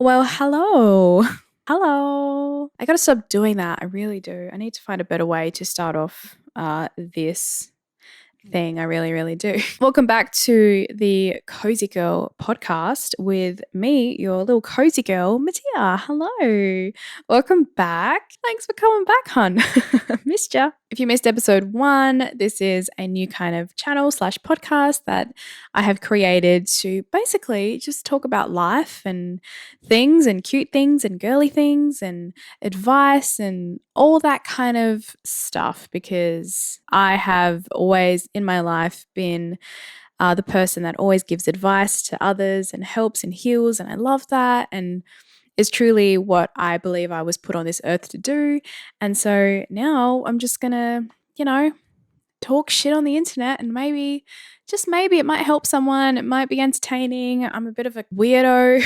Well, hello. Hello. I got to stop doing that. I really do. I need to find a better way to start off this thing. I really, really do. Welcome back to the Cozy Girl Podcast with me, your little cozy girl, MATIAH. Hello. Welcome back. Thanks for coming back, hun. Missed ya. If you missed episode 1, this is a new kind of channel/podcast that I have created to basically just talk about life and things and cute things and girly things and advice and all that kind of stuff, because I have always in my life been the person that always gives advice to others and helps and heals, and I love that, and is truly what I believe I was put on this earth to do. And so now I'm just gonna, talk shit on the internet, and maybe, just maybe, it might help someone. It might be entertaining. I'm a bit of a weirdo,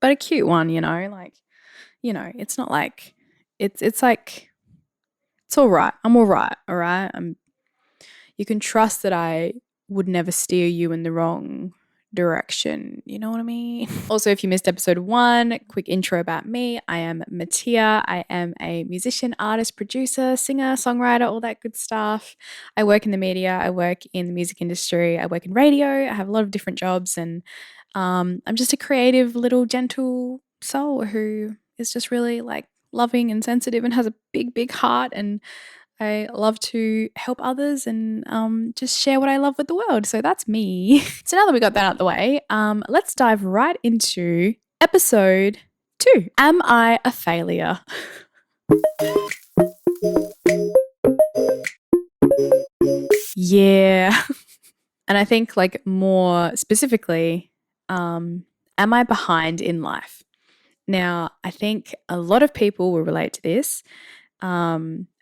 but a cute one, it's not like it's like it's all right. I'm all right. All right. You can trust that I would never steer you in the wrong direction. You know what I mean? Also, if you missed episode 1, quick intro about me. I am MATIAH. I am a musician, artist, producer, singer, songwriter, all that good stuff. I work in the media. I work in the music industry. I work in radio. I have a lot of different jobs, and I'm just a creative little gentle soul who is just really like loving and sensitive and has a big, big heart, and I love to help others and just share what I love with the world. So that's me. So now that we got that out of the way, let's dive right into episode 2. Am I a failure? Yeah. And I think, like, more specifically, am I behind in life? Now, I think a lot of people will relate to this.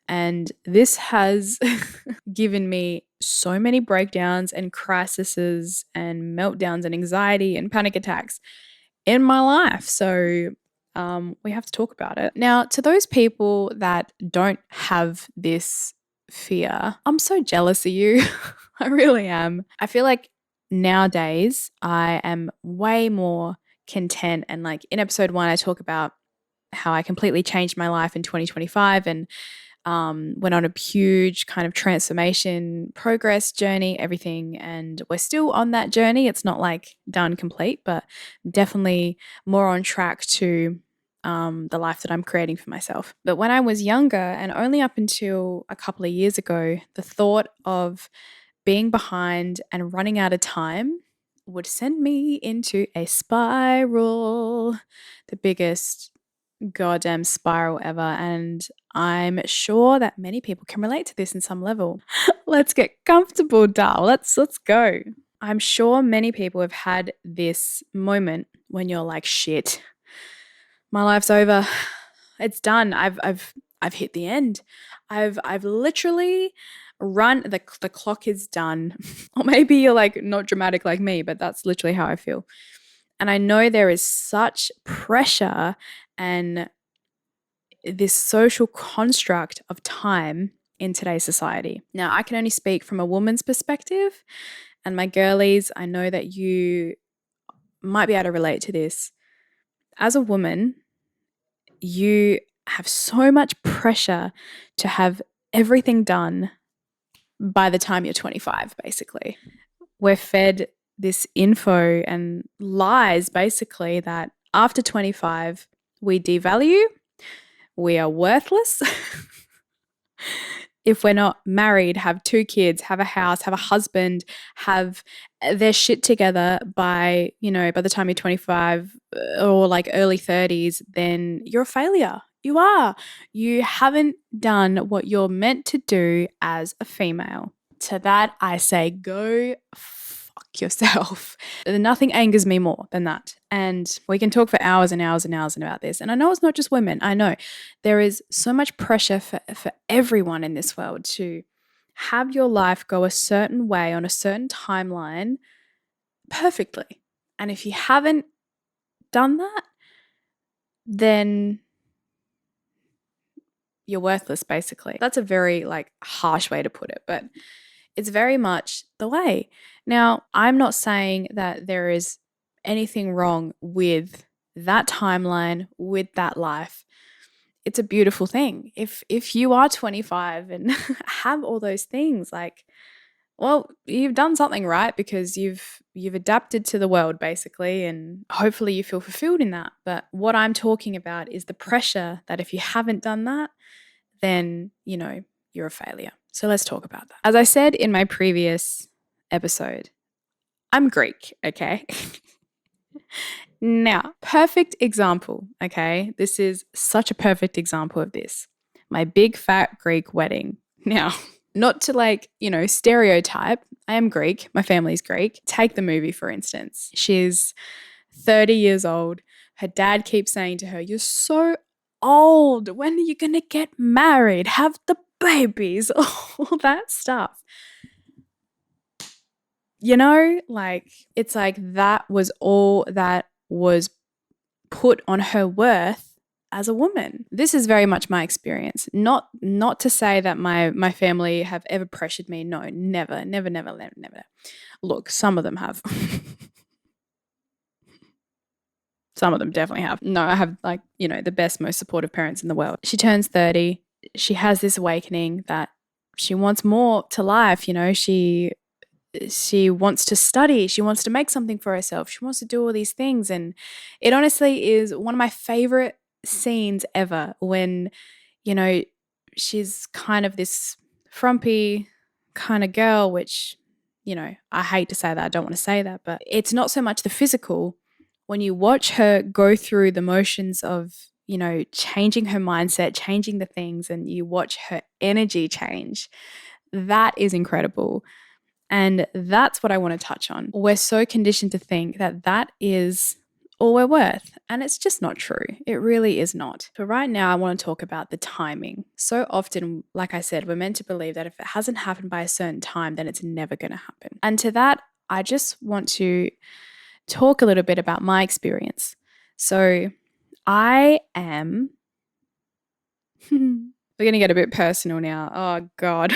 And this has given me so many breakdowns and crises and meltdowns and anxiety and panic attacks in my life. So we have to talk about it. Now, to those people that don't have this fear, I'm so jealous of you. I really am. I feel like nowadays I am way more content. And like in episode 1, I talk about how I completely changed my life in 2025 and went on a huge kind of transformation, progress journey, everything. And we're still on that journey. It's not like done complete, but definitely more on track to the life that I'm creating for myself. But when I was younger, and only up until a couple of years ago, the thought of being behind and running out of time would send me into a spiral, the biggest goddamn spiral ever. And I'm sure that many people can relate to this in some level. Let's get comfortable, doll. Let's go. I'm sure many people have had this moment when you're like, shit, my life's over. It's done. I've hit the end. I've literally run, the clock is done. Or maybe you're like not dramatic like me, but that's literally how I feel. And I know there is such pressure and this social construct of time in today's society. Now, I can only speak from a woman's perspective, and my girlies, I know that you might be able to relate to this. As a woman, you have so much pressure to have everything done by the time you're 25, basically. We're fed this info and lies, basically, that after 25, we devalue, we are worthless. If we're not married, have 2 kids, have a house, have a husband, have their shit together by the time you're 25 or like early 30s, then you're a failure. You are. You haven't done what you're meant to do as a female. To that, I say, go fuck yourself. Nothing angers me more than that. And we can talk for hours and hours and hours about this. And I know it's not just women. I know there is so much pressure for everyone in this world to have your life go a certain way on a certain timeline perfectly. And if you haven't done that, then you're worthless, basically. That's a very harsh way to put it, but it's very much the way. Now, I'm not saying that there is anything wrong with that timeline with that life, it's a beautiful thing. If you are 25 and have all those things, like, well, you've done something right because you've adapted to the world basically, and hopefully you feel fulfilled in that. But what I'm talking about is the pressure that if you haven't done that, then, you're a failure. So let's talk about that. As I said in my previous episode, I'm Greek, okay? Now, perfect example, okay? This is such a perfect example of this. My big fat Greek wedding. Now, not to stereotype, I am Greek, my family's Greek. Take the movie, for instance. She's 30 years old. Her dad keeps saying to her, "You're so old. When are you going to get married? Have the babies?" All that stuff. It's like that was all that was put on her worth as a woman. This is very much my experience. Not to say that my family have ever pressured me. No, never. Look, some of them have. Some of them definitely have. No, I have the best, most supportive parents in the world. She turns 30. She has this awakening that she wants more to life. She wants to study. She wants to make something for herself. She wants to do all these things. And it honestly is one of my favorite scenes ever when, she's kind of this frumpy kind of girl, which, I hate to say that. I don't want to say that, but it's not so much the physical. When you watch her go through the motions of, changing her mindset, changing the things, and you watch her energy change, that is incredible. And that's what I want to touch on. We're so conditioned to think that that is all we're worth. And it's just not true. It really is not. But right now, I want to talk about the timing. So often, like I said, we're meant to believe that if it hasn't happened by a certain time, then it's never going to happen. And to that, I just want to talk a little bit about my experience. So I am... We're going to get a bit personal now. Oh, God.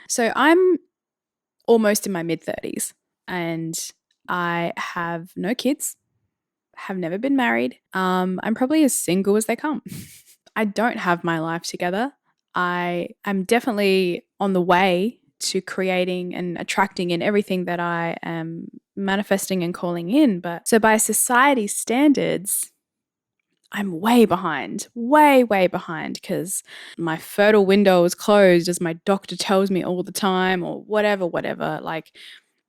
So I'm almost in my mid-30s and I have no kids, have never been married. I'm probably as single as they come. I don't have my life together. I am definitely on the way to creating and attracting in everything that I am manifesting and calling in. But so by society's standards, I'm way behind, way behind, because my fertile window is closed, as my doctor tells me all the time, or whatever. Like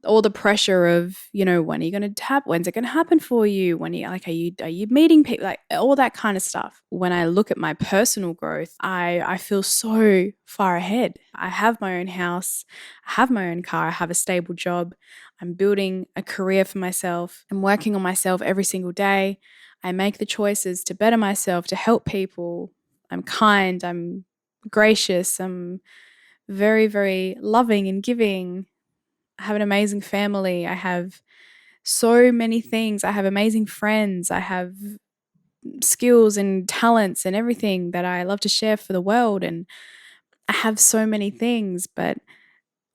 all the pressure of, when are you going to when's it going to happen for you? When are you meeting people? Like all that kind of stuff. When I look at my personal growth, I feel so far ahead. I have my own house, I have my own car, I have a stable job. I'm building a career for myself. I'm working on myself every single day. I make the choices to better myself, to help people. I'm kind, I'm gracious, I'm very, very loving and giving. I have an amazing family. I have so many things. I have amazing friends. I have skills and talents and everything that I love to share for the world. And I have so many things, but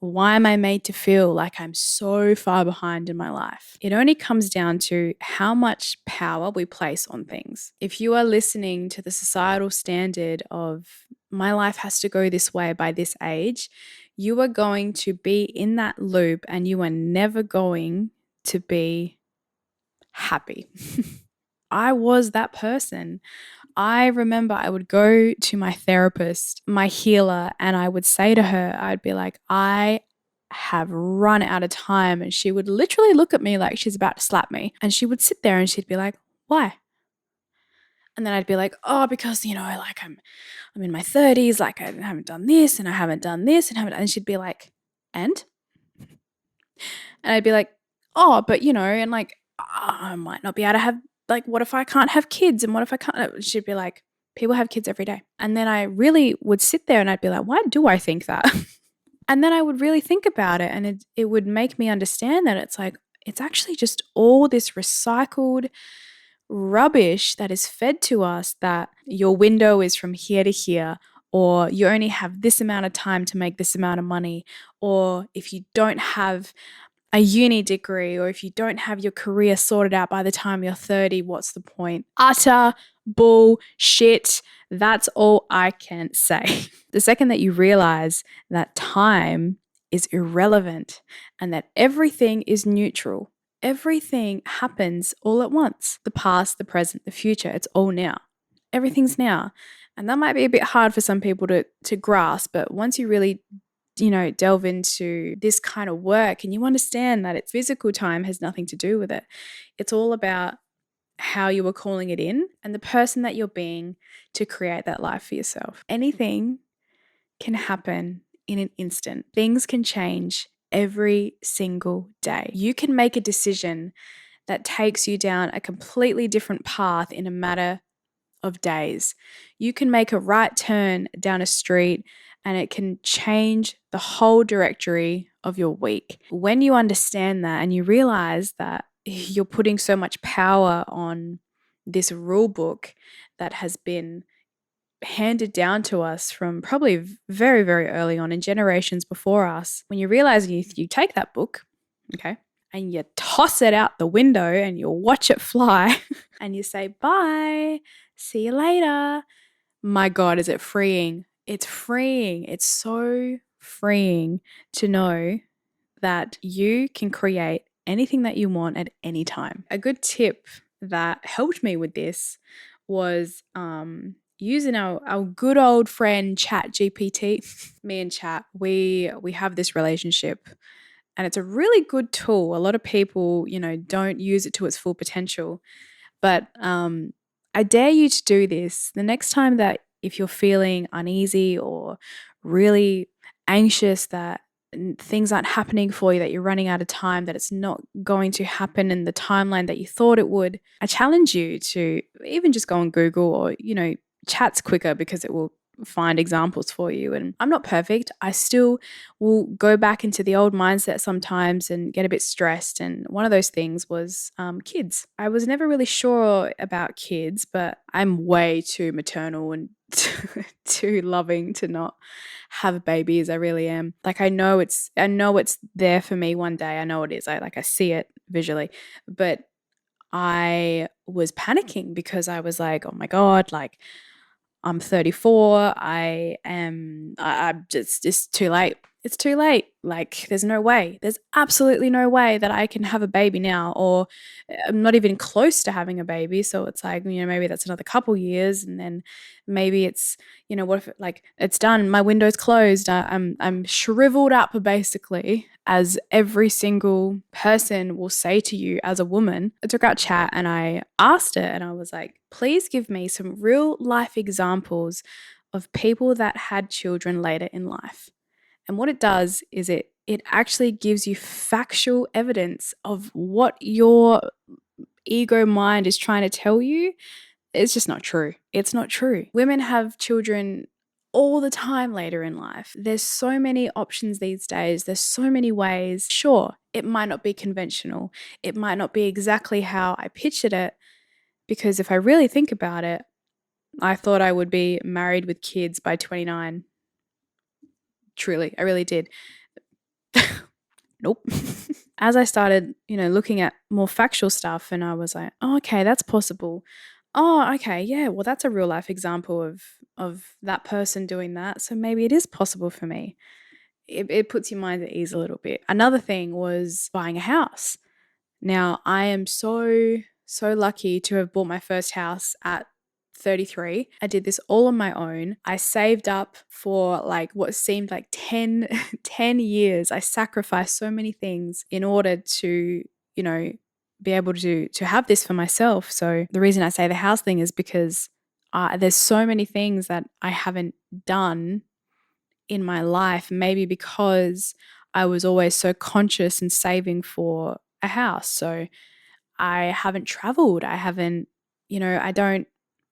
why am I made to feel like I'm so far behind in my life? It only comes down to how much power we place on things. If you are listening to the societal standard of my life has to go this way by this age, you are going to be in that loop and you are never going to be happy. I was that person. I remember I would go to my therapist, my healer, and I would say to her, I'd be like, I have run out of time. And she would literally look at me like she's about to slap me. And she would sit there and she'd be like, why? And then I'd be like, oh, because, I'm in my 30s, like I haven't done this and I haven't done this and she'd be like, and? And I'd be like, oh, but, and like, I might not be able to have, like, what if I can't have kids? And what if I can't? She'd be like, people have kids every day. And then I really would sit there and I'd be like, why do I think that? And then I would really think about it and it would make me understand that it's like, it's actually just all this recycled rubbish that is fed to us, that your window is from here to here, or you only have this amount of time to make this amount of money, or if you don't have a uni degree, or if you don't have your career sorted out by the time you're 30, what's the point? Utter bullshit. That's all I can say. The second that you realize that time is irrelevant and that everything is neutral, everything happens all at once. The past, the present, the future, it's all now. Everything's now. And that might be a bit hard for some people to grasp, but once you really delve into this kind of work and you understand that its physical time has nothing to do with it. It's all about how you are calling it in and the person that you're being to create that life for yourself. Anything can happen in an instant. Things can change every single day. You can make a decision that takes you down a completely different path in a matter of days. You can make a right turn down a street and it can change the whole directory of your week. When you understand that and you realize that you're putting so much power on this rule book that has been handed down to us from probably very, very early on in generations before us, when you realize you take that book, okay, and you toss it out the window and you watch it fly and you say, bye, see you later. My God, is it freeing? It's freeing. It's so freeing to know that you can create anything that you want at any time. A good tip that helped me with this was using our good old friend Chat GPT. Me and Chat, we have this relationship and it's a really good tool. A lot of people, don't use it to its full potential. But I dare you to do this the next time that if you're feeling uneasy or really anxious that things aren't happening for you, that you're running out of time, that it's not going to happen in the timeline that you thought it would, I challenge you to even just go on Google or, Chat's quicker because it will find examples for you. And I'm not perfect. I still will go back into the old mindset sometimes and get a bit stressed. And one of those things was kids. I was never really sure about kids, but I'm way too maternal and too loving to not have babies. I really am. Like I know it's there for me one day. I know it is. I see it visually. But I was panicking because I was like, oh my God, like I'm 34. I'm just, it's too late. It's too late. Like there's no way. There's absolutely no way that I can have a baby now, or I'm not even close to having a baby. So it's like, maybe that's another couple years. And then maybe it's, what if it's done? My window's closed. I'm shriveled up basically, as every single person will say to you as a woman. I took out Chat and I asked it and I was like, please give me some real life examples of people that had children later in life. And what it does is it actually gives you factual evidence of what your ego mind is trying to tell you. It's just not true. It's not true. Women have children all the time later in life. There's so many options these days. There's so many ways. Sure, it might not be conventional. It might not be exactly how I pictured it, because if I really think about it, I thought I would be married with kids by 29. Truly, I really did. Nope. As I started, looking at more factual stuff, and I was like, oh, okay, that's possible. Oh, okay, yeah, well, that's a real life example of that person doing that. So maybe it is possible for me. It puts your mind at ease a little bit. Another thing was buying a house. Now, I am so lucky to have bought my first house at 33. I did this all on my own. I saved up for what seemed like 10 years. I sacrificed so many things in order to, be able to have this for myself. So the reason I say the house thing is because there's so many things that I haven't done in my life, maybe because I was always so conscious and saving for a house. So I haven't traveled. I haven't,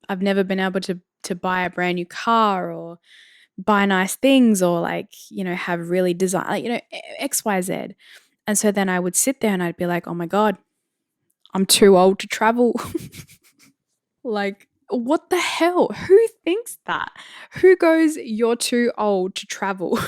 I've never been able to buy a brand new car or buy nice things or have really design, X, Y, Z. And so then I would sit there and I'd be like, oh my God, I'm too old to travel. What the hell? Who thinks that? Who goes, you're too old to travel?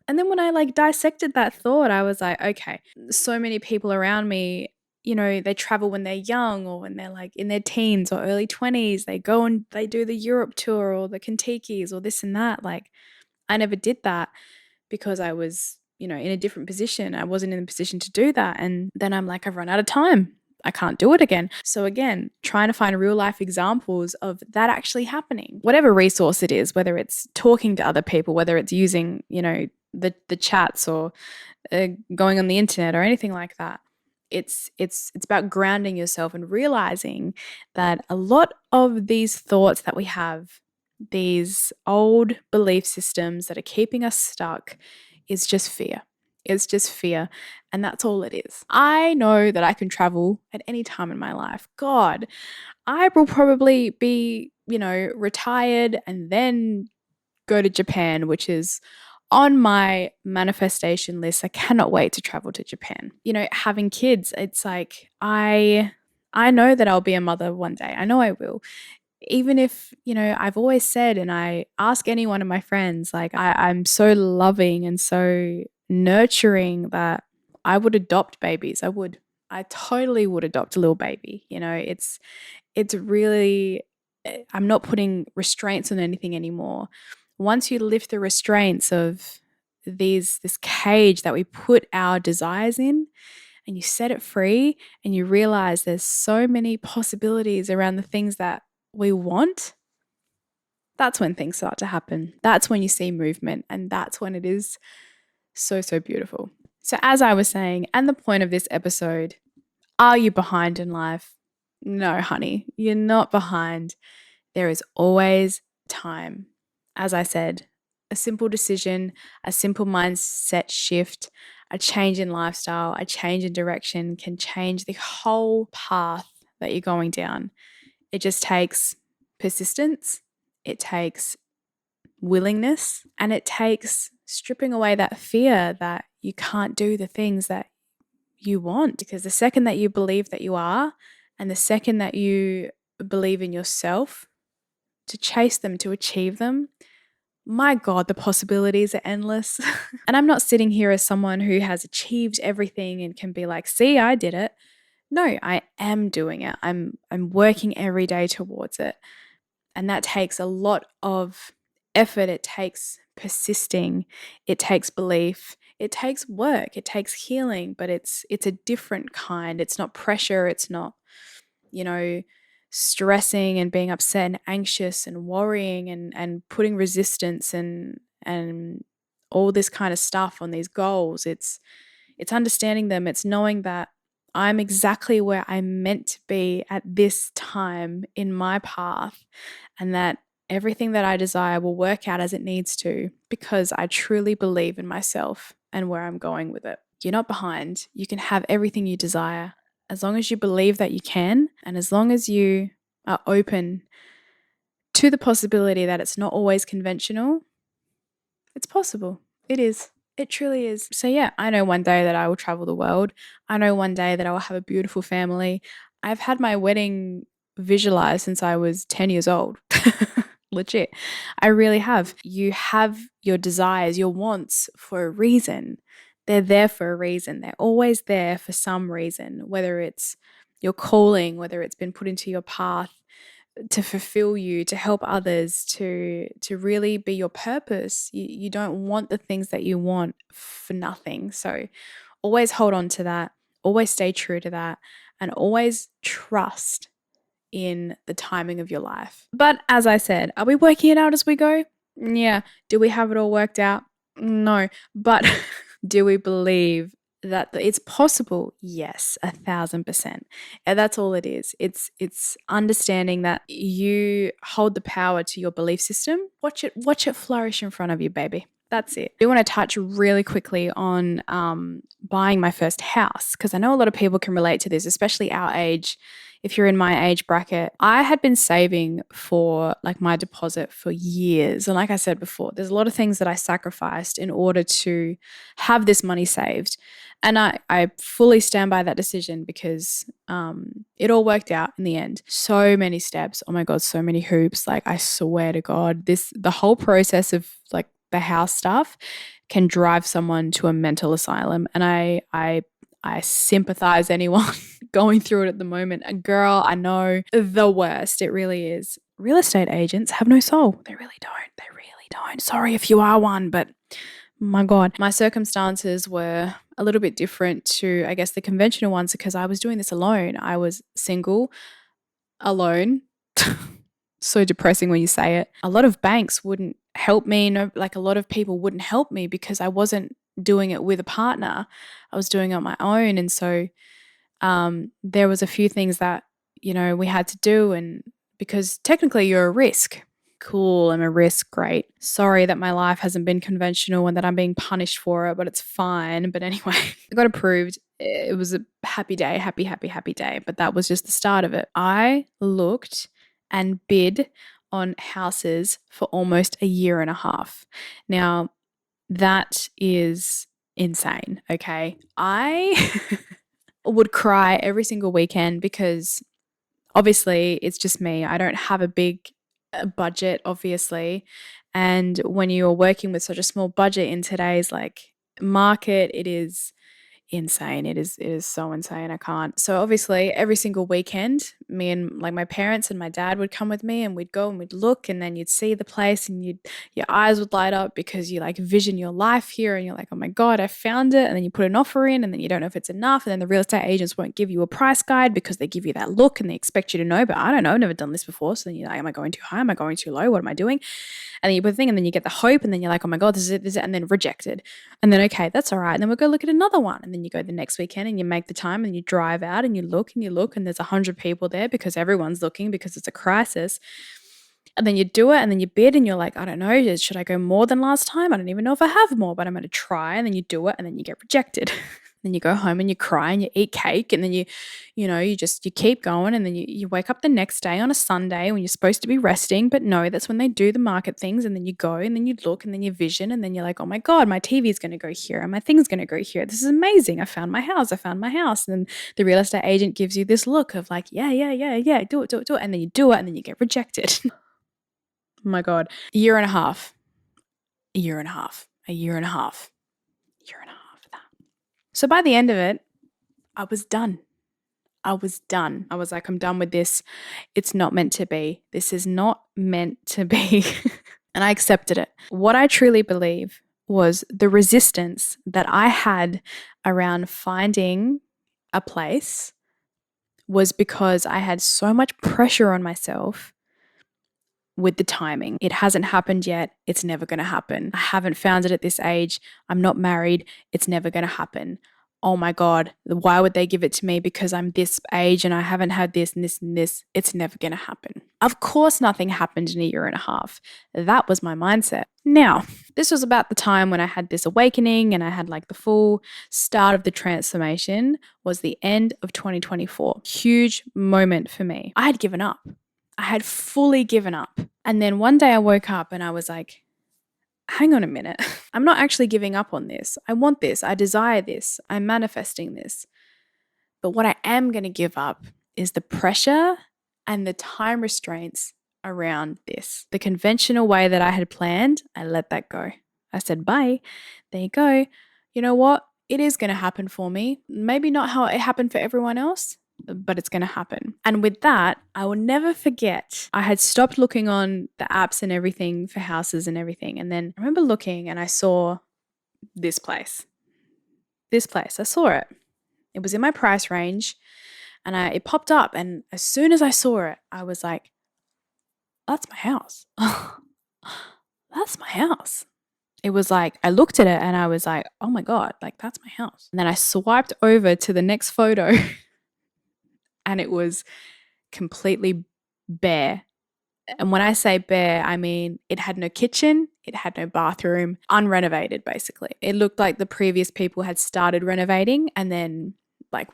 And then when I like dissected that thought, I was like, okay, so many people around me, they travel when they're young or when they're like in their teens or early 20s. They go and they do the Europe tour or the Kentuckys or this and that. Like, I never did that because I was, in a different position. I wasn't in a position to do that. And then I'm like, I've run out of time. I can't do it again. So again, trying to find real life examples of that actually happening. Whatever resource it is, whether it's talking to other people, whether it's using, the chats or going on the internet or anything like that. It's about grounding yourself and realizing that a lot of these thoughts that we have, these old belief systems that are keeping us stuck, is just fear. It's just fear. And that's all it is. I know that I can travel at any time in my life. God, I will probably be, retired and then go to Japan, which is on my manifestation list. I cannot wait to travel to Japan. Having kids, it's like I know that I'll be a mother one day. I know I will. Even if, I've always said, and I ask any one of my friends, like I'm so loving and so nurturing that I would adopt babies. I totally would adopt a little baby. It's really, I'm not putting restraints on anything anymore. Once you lift the restraints of this cage that we put our desires in, and you set it free and you realize there's so many possibilities around the things that we want, that's when things start to happen. That's when you see movement, and that's when it is so, so beautiful. So as I was saying, and the point of this episode, are you behind in life? No, honey, you're not behind. There is always time. As I said, a simple decision, a simple mindset shift, a change in lifestyle, a change in direction can change the whole path that you're going down. It just takes persistence, it takes willingness, and it takes stripping away that fear that you can't do the things that you want. Because the second that you believe that you are, and the second that you believe in yourself to chase them, to achieve them, my God, the possibilities are endless. And I'm not sitting here as someone who has achieved everything and can be like, see, I did it. No, I am doing it. I'm working every day towards it. And that takes a lot of effort. It takes persisting. It takes belief. It takes work. It takes healing, but it's a different kind. It's not pressure. It's not, stressing and being upset and anxious and worrying and putting resistance and all this kind of stuff on these goals. It's understanding them. It's knowing that I'm exactly where I'm meant to be at this time in my path, and that everything that I desire will work out as it needs to, because I truly believe in myself and where I'm going with it. You're not behind. You can have everything you desire as long as you believe that you can, and as long as you are open to the possibility that it's not always conventional. It's possible. It is. It truly is. So yeah, I know one day that I will travel the world. I know one day that I will have a beautiful family. I've had my wedding visualized since I was 10 years old. Legit. I really have. You have your desires, your wants for a reason. They're there for a reason. They're always there for some reason, whether it's your calling, whether it's been put into your path to fulfill you, to help others, to really be your purpose. You don't want the things that you want for nothing. So always hold on to that, always stay true to that, and always trust in the timing of your life. But as I said, are we working it out as we go? Yeah. Do we have it all worked out? No. But do we believe that it's possible? Yes, 1,000%. And that's all it is. It's understanding that you hold the power to your belief system. Watch it flourish in front of you, baby. That's it. I do want to touch really quickly on buying my first house, because I know a lot of people can relate to this, especially our age. If you're in my age bracket, I had been saving for like my deposit for years. And like I said before, there's a lot of things that I sacrificed in order to have this money saved. And I fully stand by that decision, because it all worked out in the end. So many steps. Oh my God, so many hoops. Like, I swear to God, the whole process of like the house stuff can drive someone to a mental asylum. And I sympathize anyone going through it at the moment. And girl, I know the worst. It really is. Real estate agents have no soul. They really don't. They really don't. Sorry if you are one, but my God, my circumstances were a little bit different to, I guess, the conventional ones because I was doing this alone. I was single, alone. So depressing when you say it. A lot of banks wouldn't help me. No, like a lot of people wouldn't help me because I wasn't doing it with a partner. I was doing it on my own. And so there was a few things that, we had to do. And because technically you're a risk. Cool, I'm a risk, great. Sorry that my life hasn't been conventional and that I'm being punished for it, but it's fine. But anyway, I got approved. It was a happy day, happy day. But that was just the start of it. I looked and bid on houses for almost a year and a half. Now, that is insane, okay? I would cry every single weekend because obviously it's just me. I don't have a big budget, obviously. And when you are working with such a small budget in today's market, it is insane. It is so insane. I can't. So obviously every single weekend, me and my parents and my dad would come with me and we'd go and we'd look and then you'd see the place and your eyes would light up because you vision your life here and you're like, oh my God, I found it. And then you put an offer in and then you don't know if it's enough. And then the real estate agents won't give you a price guide because they give you that look and they expect you to know, but I don't know, I've never done this before. So then you're like, am I going too high? Am I going too low? What am I doing? And then you put the thing and then you get the hope and then you're like, oh my God, this is it, and then rejected. And then, okay, that's all right. And then we'll go look at another one. And then you go the next weekend and you make the time and you drive out and you look and there's 100 people there because everyone's looking because it's a crisis. And then you do it and then you bid and you're like, I don't know, should I go more than last time? I don't even know if I have more, but I'm going to try. And then you do it and then you get rejected. Then you go home and you cry and you eat cake and then you keep going and then you wake up the next day on a Sunday when you're supposed to be resting, but no, that's when they do the market things and then you go and then you look and then you vision and then you're like, oh my God, my TV is going to go here and my thing's going to go here. This is amazing. I found my house. And then the real estate agent gives you this look of like, yeah, do it. And then you do it and then you get rejected. Oh my God. A year and a half of that. So by the end of it, I was done. I was like, I'm done with this. It's not meant to be. This is not meant to be. And I accepted it. What I truly believe was the resistance that I had around finding a place was because I had so much pressure on myself with the timing. It hasn't happened yet. It's never going to happen. I haven't found it at this age. I'm not married. It's never going to happen. Oh my God, why would they give it to me because I'm this age and I haven't had this and this and this? It's never going to happen. Of course, nothing happened in a year and a half. That was my mindset. Now, this was about the time when I had this awakening and I had the full start of the transformation was the end of 2024. Huge moment for me. I had given up. I had fully given up. And then one day I woke up and I was like, hang on a minute. I'm not actually giving up on this. I want this. I desire this. I'm manifesting this. But what I am going to give up is the pressure and the time restraints around this. The conventional way that I had planned, I let that go. I said, bye. There you go. You know what? It is going to happen for me. Maybe not how it happened for everyone else, but it's going to happen. And with that, I will never forget, I had stopped looking on the apps and everything for houses and everything. And then I remember looking and I saw this place. I saw it. It was in my price range and it popped up. And as soon as I saw it, I was like, that's my house. That's my house. It was like, I looked at it and I was like, oh my God, that's my house. And then I swiped over to the next photo and it was completely bare. And when I say bare, I mean it had no kitchen, it had no bathroom, unrenovated basically. It looked like the previous people had started renovating and then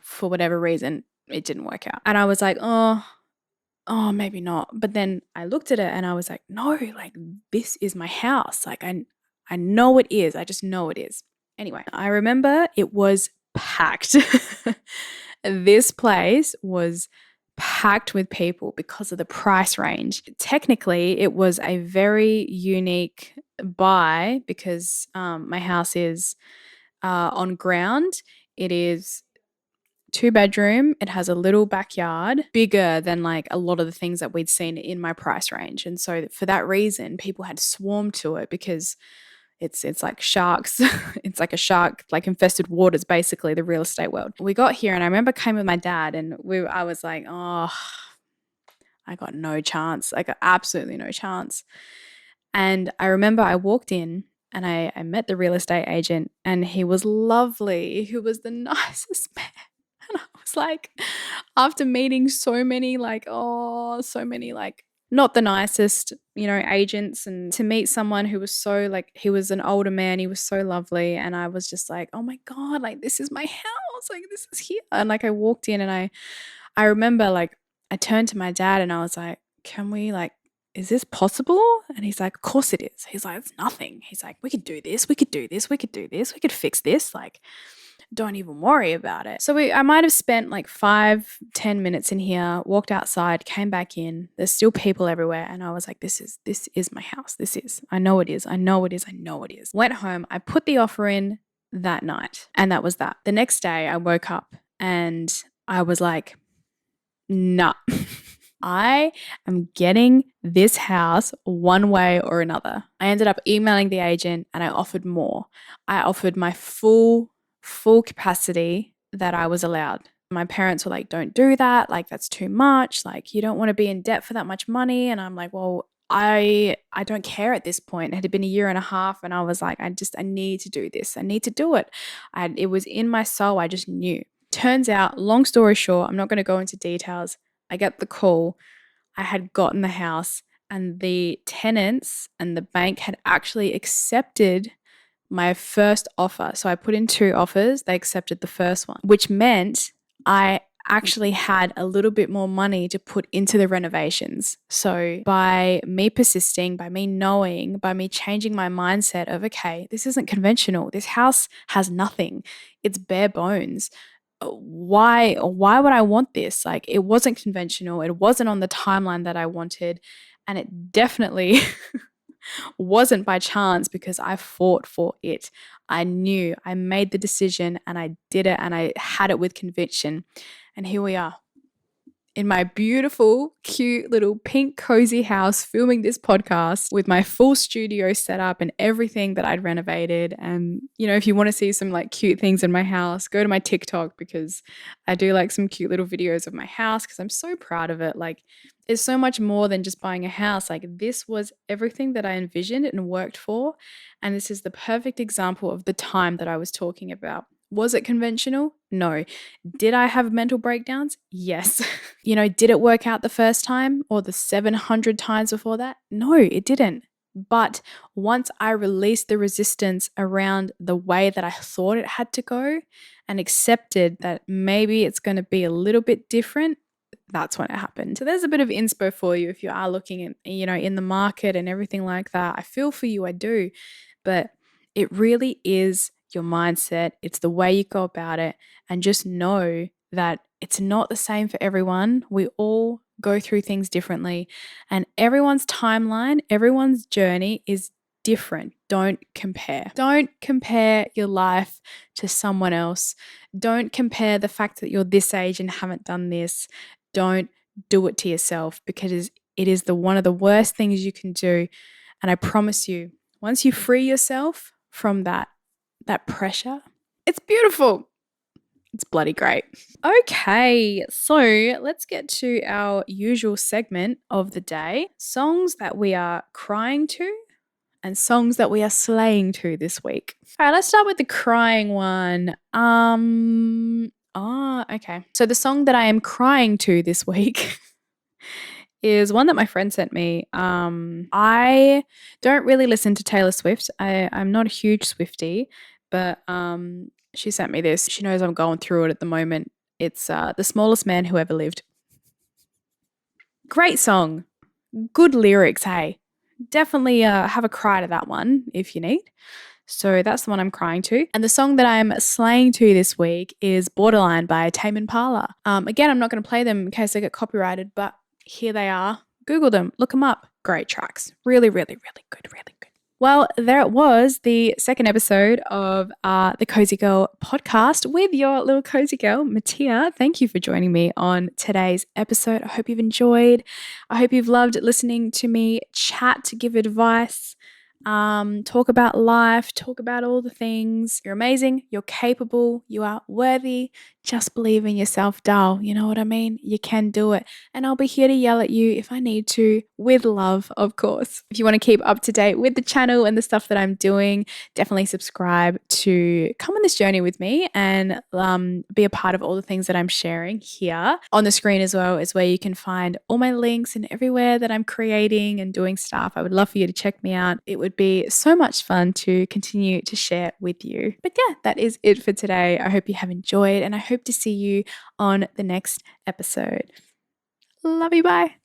for whatever reason, it didn't work out. And I was like, oh, maybe not. But then I looked at it and I was like, no, this is my house. I know it is. I just know it is. Anyway, I remember it was packed. This place was packed with people because of the price range. Technically, it was a very unique because my house is on ground. It is 2-bedroom. It has a little backyard, bigger than like a lot of the things that we'd seen in my price range. And so for that reason, people had swarmed to it because it's like sharks. It's like a shark, like infested waters, basically, the real estate world. We got here and I remember came with my dad and I was like, oh, I got no chance. I got absolutely no chance. And I remember I walked in and I met the real estate agent and he was lovely. He was the nicest man. And I was like, after meeting so many like not the nicest, agents, and to meet someone who was so like, he was an older man, he was so lovely. And I was just like, oh my God, like this is my house, like this is here. And like I walked in and I remember like I turned to my dad and I was like, can we like, is this possible? And he's like, of course it is. He's like, it's nothing. He's like, we could do this, we could do this, we could do this, we could fix this. Like, don't even worry about it. So I might have spent like 5-10 minutes in here, walked outside, came back in. There's still people everywhere. And I was like, this is my house. I know it is. Went home. I put the offer in that night. And that was that. The next day I woke up and I was like, nah. I am getting this house one way or another. I ended up emailing the agent and I offered more. I offered my full capacity that I was allowed. My parents were like, don't do that. Like, that's too much. Like, you don't want to be in debt for that much money. And I'm like, well, I don't care at this point. It had been 1.5 years and I was like, I need to do this. I need to do it. It was in my soul. I just knew. Turns out, long story short, I'm not going to go into details. I get the call. I had gotten the house and the tenants and the bank had actually accepted my first offer. So I put in 2 offers. They accepted the first one, which meant I actually had a little bit more money to put into the renovations. So by me persisting, by me knowing, by me changing my mindset of, okay, this isn't conventional. This house has nothing. It's bare bones. Why would I want this? Like, it wasn't conventional. It wasn't on the timeline that I wanted. And it definitely wasn't by chance because I fought for it. I knew, I made the decision and I did it and I had it with conviction. And here we are in my beautiful, cute little pink cozy house filming this podcast with my full studio set up and everything that I'd renovated. And, if you want to see some like cute things in my house, go to my TikTok because I do like some cute little videos of my house because I'm so proud of it. Like, it's so much more than just buying a house. Like, this was everything that I envisioned and worked for. And this is the perfect example of the time that I was talking about. Was it conventional? No. Did I have mental breakdowns? Yes. Did it work out the first time or the 700 times before that? No, it didn't. But once I released the resistance around the way that I thought it had to go and accepted that maybe it's going to be a little bit different, that's when it happened. So there's a bit of inspo for you if you are looking at, in the market and everything like that. I feel for you, I do. But it really is your mindset. It's the way you go about it. And just know that it's not the same for everyone. We all go through things differently. And everyone's timeline, everyone's journey is different. Don't compare. Don't compare your life to someone else. Don't compare the fact that you're this age and haven't done this. Don't do it to yourself because it is one of the worst things you can do. And I promise you, once you free yourself from that pressure, it's beautiful. It's bloody great. Okay, so let's get to our usual segment of the day. Songs that we are crying to and songs that we are slaying to this week. All right, let's start with the crying one. Okay. So the song that I am crying to this week is one that my friend sent me. I don't really listen to Taylor Swift. I'm not a huge Swiftie, but she sent me this. She knows I'm going through it at the moment. It's The Smallest Man Who Ever Lived. Great song. Good lyrics, hey. Definitely have a cry to that one if you need. So that's the one I'm crying to. And the song that I'm slaying to this week is Borderline by Tame Impala. Again, I'm not going to play them in case they get copyrighted, but here they are. Google them. Look them up. Great tracks. Really, really, really good. Really good. Well, there it was, the second episode of the Cosy Girl Podcast with your little cozy girl, MATIAH. Thank you for joining me on today's episode. I hope you've enjoyed. I hope you've loved listening to me chat, give advice, talk about life, talk about all the things. You're amazing. You're capable. You are worthy. Just believe in yourself, doll. You know what I mean? You can do it. And I'll be here to yell at you if I need to, with love, of course. If you want to keep up to date with the channel and the stuff that I'm doing, definitely subscribe to come on this journey with me and be a part of all the things that I'm sharing here. On the screen as well is where you can find all my links and everywhere that I'm creating and doing stuff. I would love for you to check me out. It would be so much fun to continue to share with you. But yeah, that is it for today. I hope you have enjoyed, and I hope to see you on the next episode. Love you. Bye.